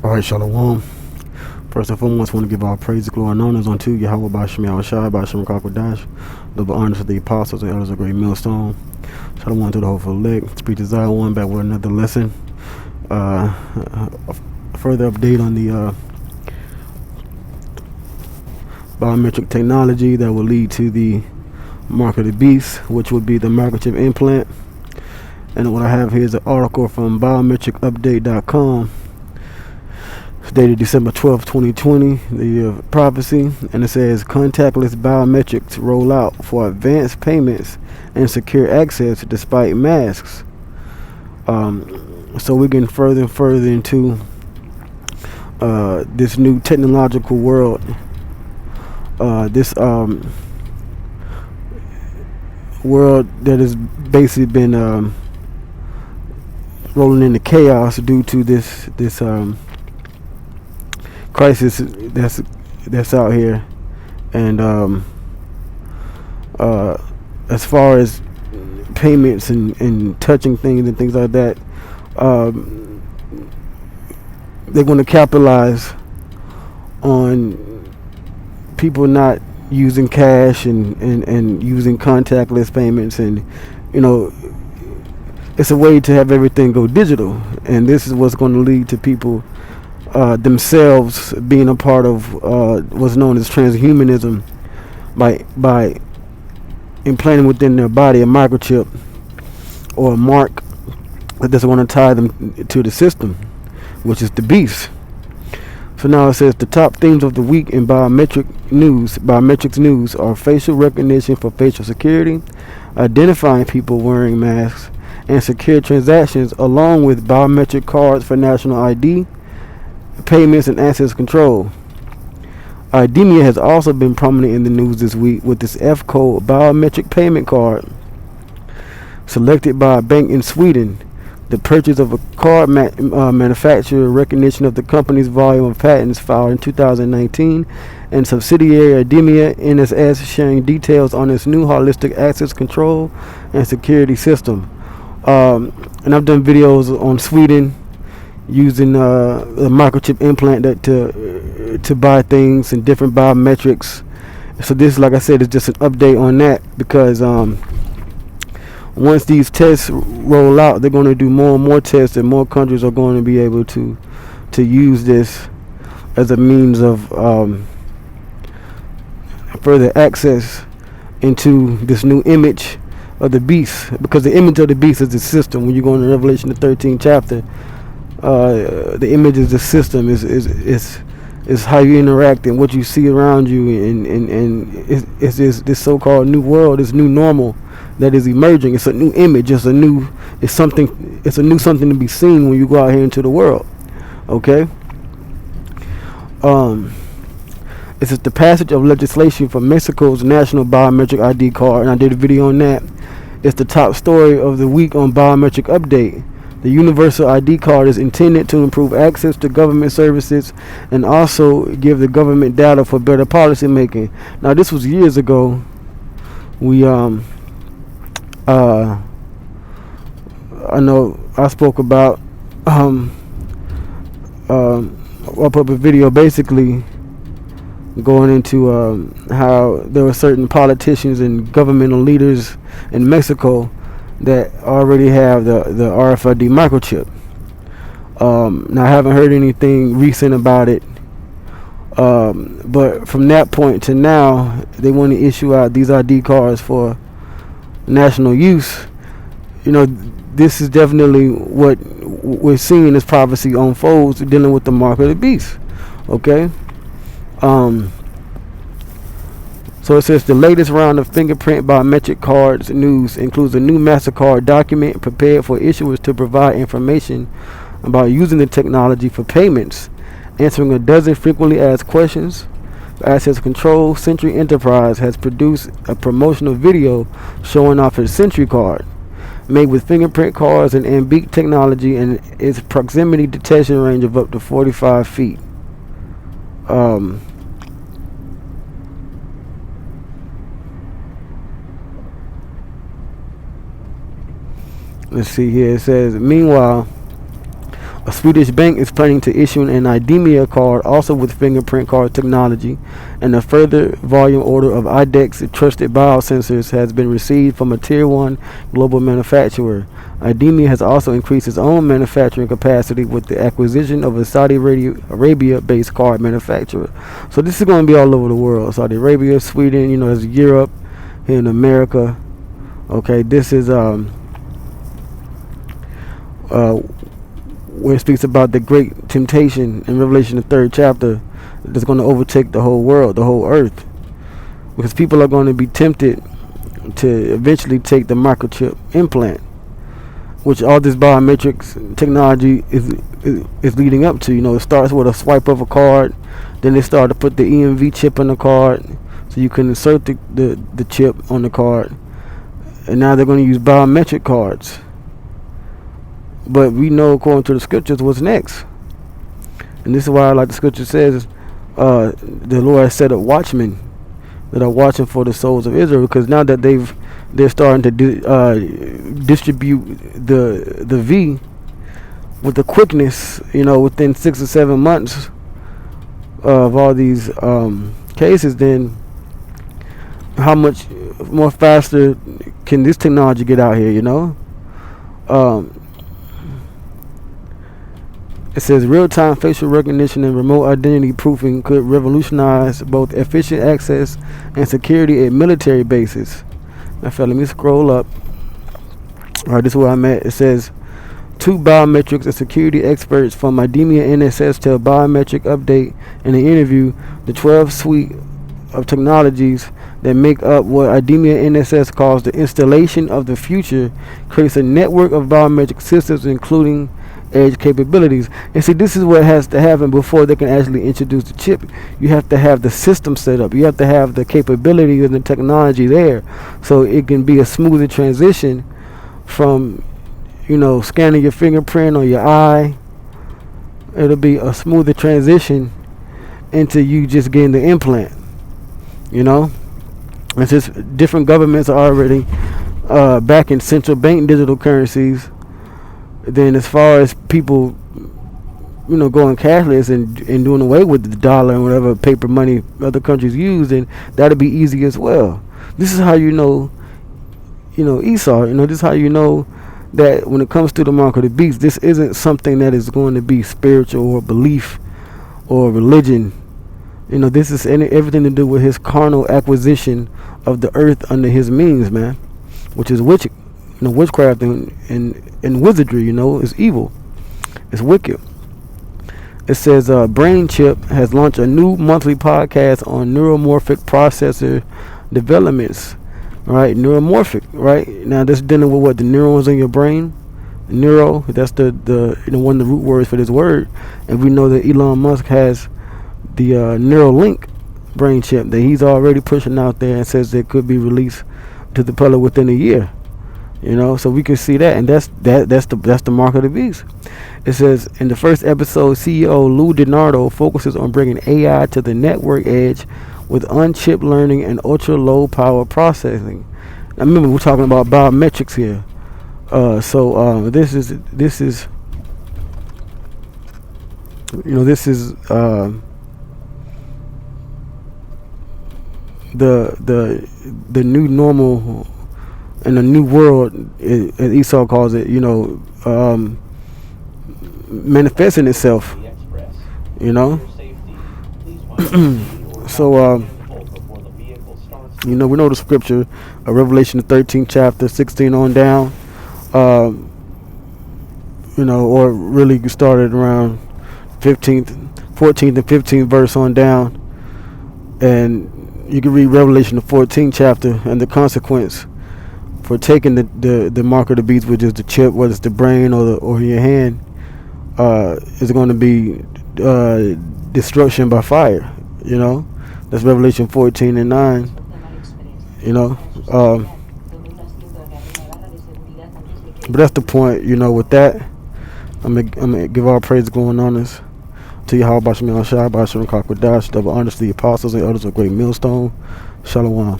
Alright, Shalom. First and foremost, I want to give all praise, glory, and honors unto Yahweh Bashim Yahushai, Bashim Kakwadash, double honors to the apostles and elders of Great Millstone. Shalom to the whole elect. Speak to Zion, back with another lesson. A further update on the biometric technology that will lead to the mark of the beast, which would be the microchip implant. And what I have here is an article from biometricupdate.com. It's dated December 12, 2020, the year of prophecy, and it says contactless biometrics roll out for advanced payments and secure access despite masks. So we're getting further and further into this new technological world. This world that has basically been rolling into chaos due to this crisis that's out here. And as far as payments and touching things and things like that, they're going to capitalize on people not using cash and using contactless payments, and it's a way to have everything go digital, and this is what's going to lead to people themselves being a part of what's known as transhumanism by implanting within their body a microchip or a mark that's going to tie them to the system, which is the beast. So now it says the top themes of the week in biometrics news are facial recognition for facial security, identifying people wearing masks, and secure transactions, along with biometric cards for national ID, payments, and access control. IDEMIA has also been prominent in the news this week with this F-code biometric payment card selected by a bank in Sweden. The purchase of a card manufacturer, recognition of the company's volume of patents filed in 2019, and subsidiary IDEMIA NSS sharing details on its new holistic access control and security system. And I've done videos on Sweden using the microchip implant to buy things and different biometrics. So this, like I said, is just an update on that, because once these tests roll out, they're going to do more and more tests, and more countries are going to be able to use this as a means of further access into this new image of the beast, because the image of the beast is the system. When you go into Revelation the 13th chapter, the image is the system, is how you interact and what you see around you, and it's this so-called new world, this new normal that is emerging. It's a new image. It's a new something to be seen when you go out here into the world. Okay. This is the passage of legislation for Mexico's national biometric ID card, and I did a video on that. It's the top story of the week on Biometric Update. The universal ID card is intended to improve access to government services and also give the government data for better policy making. Now, this was years ago. We I know I spoke about I put up a video basically going into how there were certain politicians and governmental leaders in Mexico that already have the RFID microchip. Now, I haven't heard anything recent about it, but from that point to now, they want to issue out these ID cards for national use. This is definitely what we're seeing as prophecy unfolds, dealing with the mark of the beast. Okay. So it says the latest round of fingerprint biometric cards news includes a new MasterCard document prepared for issuers to provide information about using the technology for payments, answering a dozen frequently asked questions. Access Control Century Enterprise has produced a promotional video showing off its Century card, made with fingerprint cards and Ambiq technology, and its proximity detection range of up to 45 feet. Let's see here. It says, meanwhile, A Swedish bank is planning to issue an IDEMIA card, also with fingerprint card technology, and a further volume order of IDEX trusted biosensors has been received from a Tier 1 global manufacturer. IDEMIA has also increased its own manufacturing capacity with the acquisition of a Saudi Arabia-based card manufacturer. So this is going to be all over the world. Saudi Arabia, Sweden, there's Europe, here in America. Okay, this is where it speaks about the great temptation in Revelation, the 3rd chapter, that's going to overtake the whole world, the whole earth, because people are going to be tempted to eventually take the microchip implant, which all this biometrics technology is leading up to. It starts with a swipe of a card, then they start to put the EMV chip on the card, so you can insert the chip on the card, and now they're going to use biometric cards. But we know, according to the scriptures, what's next. And this is why, like the scripture says, the Lord has set up watchmen that are watching for the souls of Israel, because now that they're starting to distribute the V with the quickness, within 6 or 7 months of all these cases, then how much more faster can this technology get out here? It says real-time facial recognition and remote identity proofing could revolutionize both efficient access and security at military bases. Now, let me scroll up. All right, this is where I'm at. It says, 2 biometrics and security experts from IDEMIA NSS tell Biometric Update in an interview the 12 suite of technologies that make up what IDEMIA NSS calls the installation of the future creates a network of biometric systems, including edge capabilities. And see, this is what has to happen before they can actually introduce the chip. You have to have the system set up. You have to have the capability and the technology there, so it can be a smoother transition from scanning your fingerprint or your eye. It'll be a smoother transition into you just getting the implant. It's just different governments are already backing central bank digital currencies. Then as far as people, going cashless and doing away with the dollar and whatever paper money other countries use, then that'll be easy as well. This is how Esau, this is how that when it comes to the mark of the beast, this isn't something that is going to be spiritual or belief or religion. This is everything to do with his carnal acquisition of the earth under his means, man, which is witchcraft and wizardry. Is evil. It's wicked. It says Brain Chip has launched a new monthly podcast on neuromorphic processor developments. Right, neuromorphic. Right now, this is dealing with what the neurons in your brain. Neuro. That's the one of the root words for this word. And we know that Elon Musk has the Neuralink brain chip that he's already pushing out there, and says it could be released to the public within a year. So we can see that, and that's the mark of the beast. It says in the first episode, CEO Lou DiNardo focuses on bringing AI to the network edge with unchipped learning and ultra low power processing. Now, remember, we're talking about biometrics here. This is the new normal in a new world, as Esau calls it, manifesting itself. So we know the scripture, Revelation the 13th chapter, 16 on down. Or really started around 14th and 15th verse on down, and you can read Revelation the 14th chapter and the consequence for taking the mark of the beast, which is the chip, whether it's the brain or your hand, is going to be destruction by fire. That's Revelation 14 and 9. But that's the point. With that, I'm gonna give all praise going on this to Yahweh Basham Shai, Basham Kakwadash, double honors to the apostles and elders of Great Millstone. Shalom.